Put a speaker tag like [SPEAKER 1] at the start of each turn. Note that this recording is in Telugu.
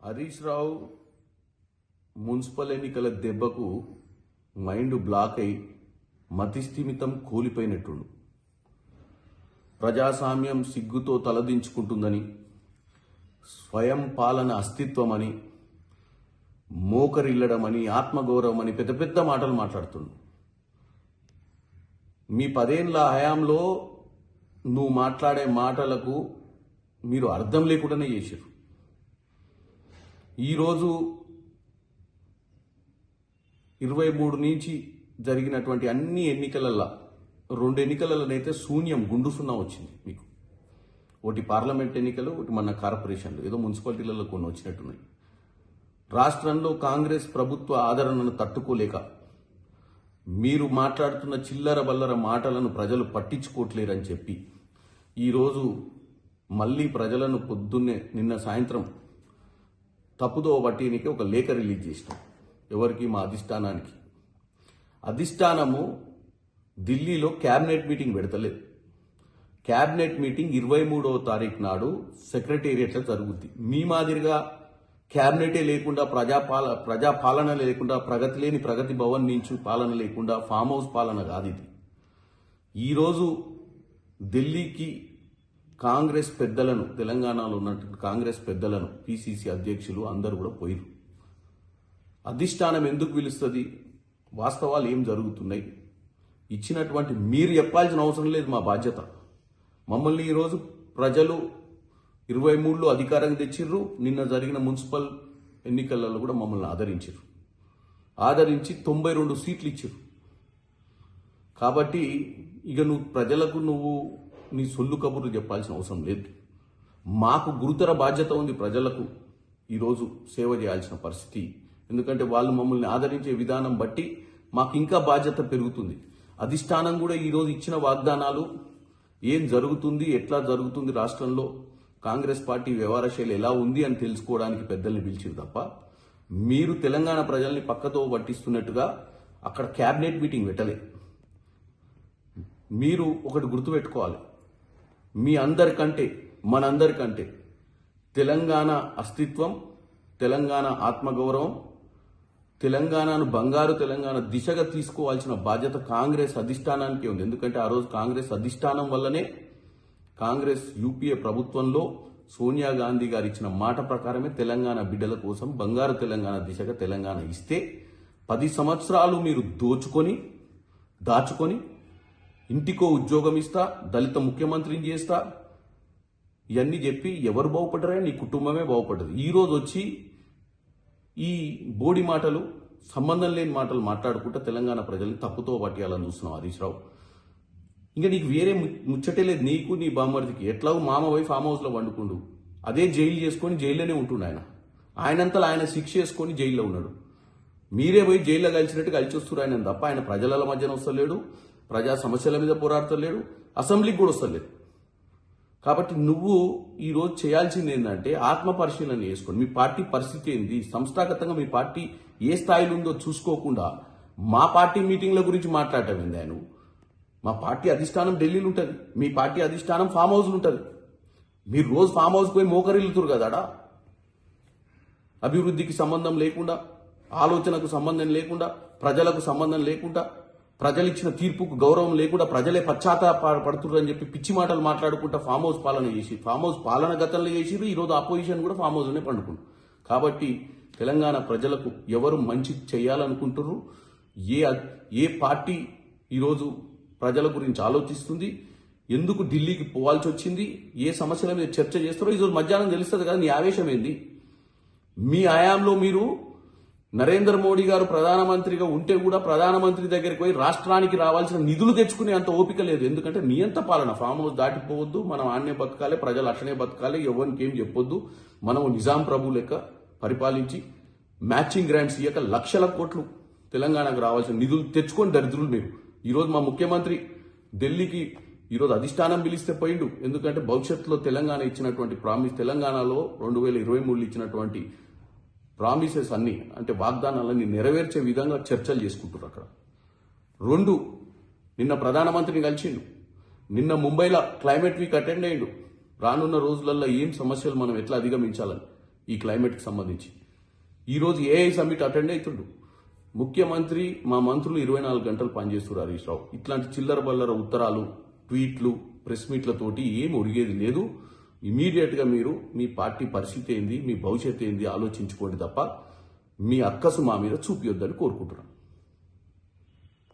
[SPEAKER 1] హరీష్ రావు మున్సిపల్ ఎన్నికల దెబ్బకు మైండ్ బ్లాక్ అయి మతిస్థిమితం కూలిపోయినట్టుండు. ప్రజాస్వామ్యం సిగ్గుతో తలదించుకుంటుందని, స్వయం పాలన అస్తిత్వమని, మోకరిల్లడమని, ఆత్మగౌరవం అని పెద్ద పెద్ద మాటలు మాట్లాడుతుండు. మీ 10 ఏళ్ల హయాంలో నువ్వు మాట్లాడే మాటలకు మీరు అర్థం లేకుండానే చేశారు. ఈరోజు 23 నుంచి జరిగినటువంటి అన్ని ఎన్నికలలో 2 ఎన్నికలలోనైతే శూన్యం, గుండు సున్నా వచ్చింది మీకు. ఒకటి పార్లమెంట్ ఎన్నికలు, ఒకటి మన కార్పొరేషన్లు, ఏదో మున్సిపాలిటీలలో కొన్ని వచ్చినట్టున్నాయి. రాష్ట్రంలో కాంగ్రెస్ ప్రభుత్వ ఆదరణను తట్టుకోలేక మీరు మాట్లాడుతున్న చిల్లర బల్లర మాటలను ప్రజలు పట్టించుకోవట్లేరని చెప్పి ఈరోజు మళ్ళీ ప్రజలను పొద్దున్నే నిన్న సాయంత్రం తప్పుదో బట్టినికి ఒక లేఖ రిలీజ్ చేసినాం. ఎవరికి? మా అధిష్టానానికి. అధిష్టానము ఢిల్లీలో క్యాబినెట్ మీటింగ్ పెడతలేదు. క్యాబినెట్ మీటింగ్ 23వ తారీఖు నాడు సెక్రటేరియట్లో జరుగుద్ది. మీ మాదిరిగా క్యాబినెటే లేకుండా, ప్రజాపాలన లేకుండా, ప్రగతి లేని ప్రగతి భవన్ నుంచి పాలన లేకుండా ఫామ్ హౌస్ పాలన కాదు ఇది. ఈరోజు ఢిల్లీకి కాంగ్రెస్ పెద్దలను, తెలంగాణలో ఉన్నటువంటి కాంగ్రెస్ పెద్దలను, పిసిసి అధ్యక్షులు అందరూ కూడా పోయిరు. అధిష్టానం ఎందుకు పిలుస్తుంది? వాస్తవాలు ఏం జరుగుతున్నాయి ఇచ్చినటువంటి మీరు చెప్పాల్సిన అవసరం లేదు. మా బాధ్యత. మమ్మల్ని ఈరోజు ప్రజలు 23లో అధికారం తెచ్చిర్రు. నిన్న జరిగిన మున్సిపల్ ఎన్నికలలో కూడా మమ్మల్ని ఆదరించి 92 సీట్లు ఇచ్చిర్రు. కాబట్టి ఇక ప్రజలకు నీ సొల్లు కబుర్లు చెప్పాల్సిన అవసరం లేదు. మాకు గురుతర బాధ్యత ఉంది. ప్రజలకు ఈరోజు సేవ చేయాల్సిన పరిస్థితి. ఎందుకంటే వాళ్ళు మమ్మల్ని ఆదరించే విధానం బట్టి మాకు ఇంకా బాధ్యత పెరుగుతుంది. అధిష్టానం కూడా ఈరోజు ఇచ్చిన వాగ్దానాలు, ఏం జరుగుతుంది, ఎట్లా జరుగుతుంది రాష్ట్రంలో, కాంగ్రెస్ పార్టీ వ్యవహార శైలి ఎలా ఉంది అని తెలుసుకోవడానికి పెద్దల్ని పిలిచిరు తప్ప మీరు తెలంగాణ ప్రజల్ని పక్కతో పట్టిస్తున్నట్టుగా అక్కడ క్యాబినెట్ మీటింగ్ పెట్టలే. మీరు ఒకటి గుర్తుపెట్టుకోవాలి, మీ అందరికంటే మనందరికంటే తెలంగాణ అస్తిత్వం, తెలంగాణ ఆత్మగౌరవం, తెలంగాణను బంగారు తెలంగాణ దిశగా తీసుకోవాల్సిన బాధ్యత కాంగ్రెస్ అధిష్టానానికి ఉంది. ఎందుకంటే ఆ రోజు కాంగ్రెస్ అధిష్టానం వల్లనే కాంగ్రెస్ యూపీఏ ప్రభుత్వంలో సోనియా గాంధీ గారు ఇచ్చిన మాట ప్రకారమే తెలంగాణ బిడ్డల కోసం బంగారు తెలంగాణ దిశగా తెలంగాణ ఇస్తే 10 సంవత్సరాలు మీరు దాచుకొని ఇంటికో ఉద్యోగం ఇస్తా, దళిత ముఖ్యమంత్రిని చేస్తా, ఇవన్నీ చెప్పి ఎవరు బాగుపడ్డారా? నీ కుటుంబమే బాగుపడ్డది. ఈరోజు వచ్చి ఈ బోడి మాటలు, సంబంధం లేని మాటలు మాట్లాడుకుంటా తెలంగాణ ప్రజల్ని తప్పుతో పట్టేయాలని చూస్తున్నావు హరీష్ రావు. ఇంకా నీకు వేరే ముచ్చటే లేదు. నీకు నీ బామ్మర్దికి ఎట్లాగో మామ పోయి ఫామ్ హౌస్లో వండుకుండు, అదే జైలు చేసుకొని జైల్లోనే ఉంటుండు. ఆయనంతలో ఆయన శిక్ష చేసుకొని జైల్లో ఉన్నాడు. మీరే పోయి జైల్లో కలిసినట్టు కలిసి వస్తున్నారు ఆయన తప్ప ఆయన ప్రజల మధ్యన వస్తలేడు, ప్రజా సమస్యల మీద పోరాడతలేడు, అసెంబ్లీకి కూడా వస్తలేడు. కాబట్టి నువ్వు ఈరోజు చేయాల్సింది ఏంటంటే ఆత్మ పరిశీలన చేసుకోండి. మీ పార్టీ పరిస్థితి ఏంది, సంస్థాగతంగా మీ పార్టీ ఏ స్థాయిలో ఉందో చూసుకోకుండా మా పార్టీ మీటింగ్ల గురించి మాట్లాడటం ఏంది? ఆయన మా పార్టీ అధిష్టానం ఢిల్లీలో ఉంటుంది, మీ పార్టీ అధిష్టానం ఫామ్ హౌస్లు ఉంటుంది. మీరు రోజు ఫామ్ హౌస్కి పోయి మోకరిల్లుతురు కదా. అభివృద్ధికి సంబంధం లేకుండా, ఆలోచనకు సంబంధం లేకుండా, ప్రజలకు సంబంధం లేకుండా, ప్రజలు ఇచ్చిన తీర్పుకు గౌరవం లేకుండా, ప్రజలే పశ్చాత్తాపడుతుర్రని చెప్పి పిచ్చి మాటలు మాట్లాడుకుంటా ఫామ్ హౌస్ పాలన చేసి, ఫామ్ హౌస్ పాలన గతంలో చేసిరు. ఈరోజు అపోజిషన్ కూడా ఫామ్ హౌస్లోనే పండుకుంటు. కాబట్టి తెలంగాణ ప్రజలకు ఎవరు మంచి చేయాలనుకుంటున్నారు, ఏ పార్టీ ఈరోజు ప్రజల గురించి ఆలోచిస్తుంది, ఎందుకు ఢిల్లీకి పోవాల్సి వచ్చింది, ఏ సమస్యల మీద చర్చ చేస్తారో ఈరోజు మధ్యాహ్నం తెలుస్తుంది కదా. నీ ఆవేశం ఏంది? మీ హయాంలో మీరు నరేంద్ర మోడీ గారు ప్రధానమంత్రిగా ఉంటే కూడా ప్రధానమంత్రి దగ్గరికి పోయి రాష్ట్రానికి రావాల్సిన నిధులు తెచ్చుకునే అంత ఓపిక లేదు. ఎందుకంటే నియంత పాలన, ఫామ్ హౌస్ దాటిపోవద్దు, మనం ఆన్నే బతకాలి, ప్రజలు అట్లనే బతకాలి, ఎవరికి ఏం చెప్పొద్దు, మనం నిజాం ప్రభు లెక్క పరిపాలించి మ్యాచింగ్ గ్రాంట్స్ ఇయ్యక లక్షల కోట్లు తెలంగాణకు రావాల్సిన నిధులు తెచ్చుకొని దరిద్రులు మీరు. ఈరోజు మా ముఖ్యమంత్రి ఢిల్లీకి ఈరోజు అధిష్టానం పిలిస్తే పోయిండు. ఎందుకంటే భవిష్యత్తులో తెలంగాణ ఇచ్చినటువంటి ప్రామిస్, తెలంగాణలో 2023 ఇచ్చినటువంటి ప్రామిసెస్ అన్ని, అంటే వాగ్దానాలన్నీ నెరవేర్చే విధంగా చర్చలు చేసుకుంటారు అక్కడ. 2, నిన్న ప్రధానమంత్రిని కలిసిండు, నిన్న ముంబైలో క్లైమేట్ వీక్ అటెండ్ అయ్యిండు. రానున్న రోజులలో ఏం సమస్యలు మనం ఎట్లా అధిగమించాలని ఈ క్లైమేట్కి సంబంధించి. ఈరోజు ఏఐ సమ్మిట్ అటెండ్ అవుతుండు. ముఖ్యమంత్రి మా మంత్రులు 24 గంటలు పనిచేస్తున్నారు హరీష్ రావు. ఇట్లాంటి చిల్లర బల్లర ఉత్తరాలు, ట్వీట్లు, ప్రెస్ మీట్లతోటి ఏం ఒరిగేది లేదు. ఇమీడియట్గా మీరు మీ పార్టీ పరిస్థితి ఏంది, మీ భవిష్యత్తు ఏంది ఆలోచించుకోండి తప్ప మీ అక్కసు మా మీద చూపియొద్దని కోరుకుంటున్నాను.